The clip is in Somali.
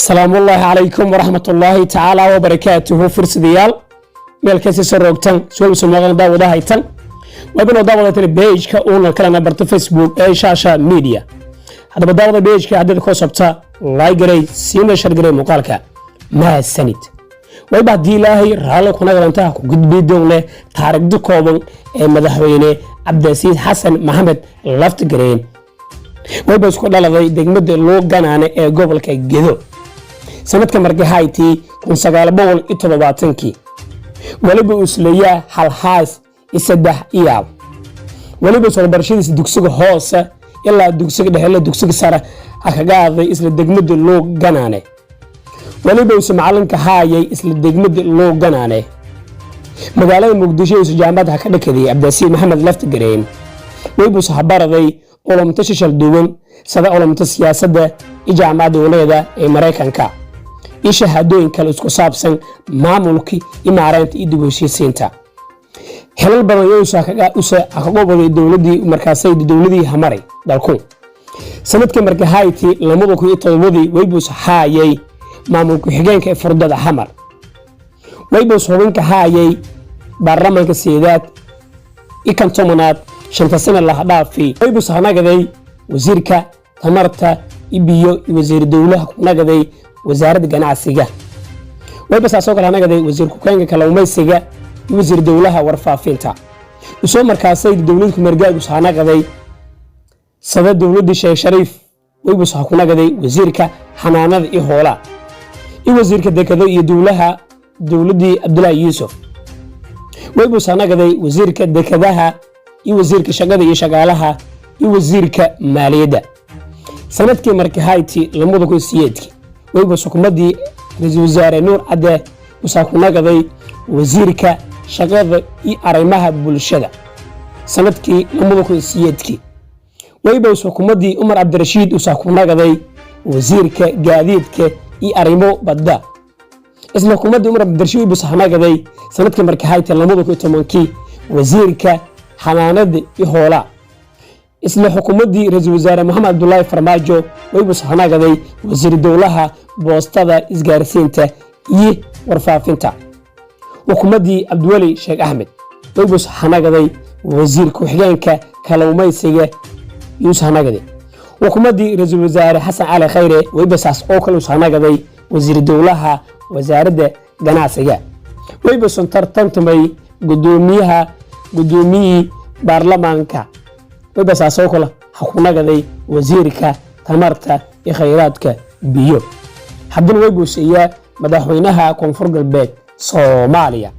السلام الله عليكم ورحمة الله تعالى وبركاته. فرصة ديال ملكة سروقتن سوي سمعنا داود هايتن وابن داود البيج كأون كلنا برت فيسبوك أي شاشة ميديا هذا بداود البيج كعدد كوسبتا لايجري سينا شرجري مقالك ما السند ويبعد دي لاهي رالو كنا قلنتها قد بيدون له تارك دكوبن مدحوينه عبد العزيز حسن محمد لفت جرين ويبقى كل هذا دقمد لو جنانه قبل كجذو sanadka markii hayti 1970 waliba usleeyaa hal haas isadex iyaab waliba soo barashadiisa dugsiga hoose ilaa dugsiga dhexe dugsiga sare akagaaday isla degmada loo ganaane waliba uu macalinka haayay isla degmada loo ganaane magaalada muqdisho ee jaamacadda ka dhakadii Abdaasi Maxamed Lafti Gareen waliba soo baraday culumta shishal duwan sida culumta siyaasadda jaamacadda walaada ee Mareykanka ishahadooyin kale isku saabsan maamulki imaareynta iyo dib-u-heshiisiinta xilal badan oo aqoonsiga dawladii markaasay dawladii hamaray dalku sanadkii markii hayti 2007 waybus haayay maamulku xigeenka ee furdada hamar waybus hubinka haayay baarlamaanka siyaadad ikan tomonaad shanta sano la dhaafi waybus hanagaday wasiirka tamarta ibiyo wasiir dawlaha nagaday wasaaradda ganacsiga wayba soo kala nagaday wasiir ku keenka kalluumaysiga iyo wasiir dawlaha warfaafinta isoo markaasay dawladku margaad u saanagaday sabab dawladda Sheekh Shariif wayba soo ku nagaday wasiirka xanaanada iyo hoola iyo wasiirka dekedo iyo dawlaha dawladii Abdullahi Yusuf wayba soo nagaday wasiirka dekedaha iyo wasiirka shaqada iyo shaqaalaha iyo wasiirka maaliyadda sanadkii markii hayti 2008 wayba xukuumadii ra'iisul wasaare Nuur Cadde waxa ku nagaday wasiirka shaqada iyo arrimaha bulshada sanadkii 2008 wayba xukuumadii Umar Abdirashiid waxa ku nagaday wasiirka gaadiidka iyo arrimo badda isla xukuumadii Umar Abdirashiid waxa ku nagaday sanadkii markii hayti 2010 wasiirka xanaanada iyo hoola isla xukuumadii ra'iisul wasaare Maxamed Abdullaahi Farmaajo wayba soo nagaday wasiir dawlaha boostada isgaarsiinta iyo warfaafinta xukuumadii Abdulwali Sheekh Ahmed wayba soo nagaday wasiir ku xigeenka kalluumaysiga iyo soo nagaday xukuumadii ra'iisul wasaare Xasan Cali Khayre wayba saas oo kale soo nagaday wasiir dawlaha wasaaradda ganacsiga wayba soo tartamay gudoomiyaha baarlamaanka wayba saas oo kale ku nagaday wasiirka tamarta iyo khayraadka biyo haddana wayba soo madaxweynaha koonfur galbeed Soomaaliya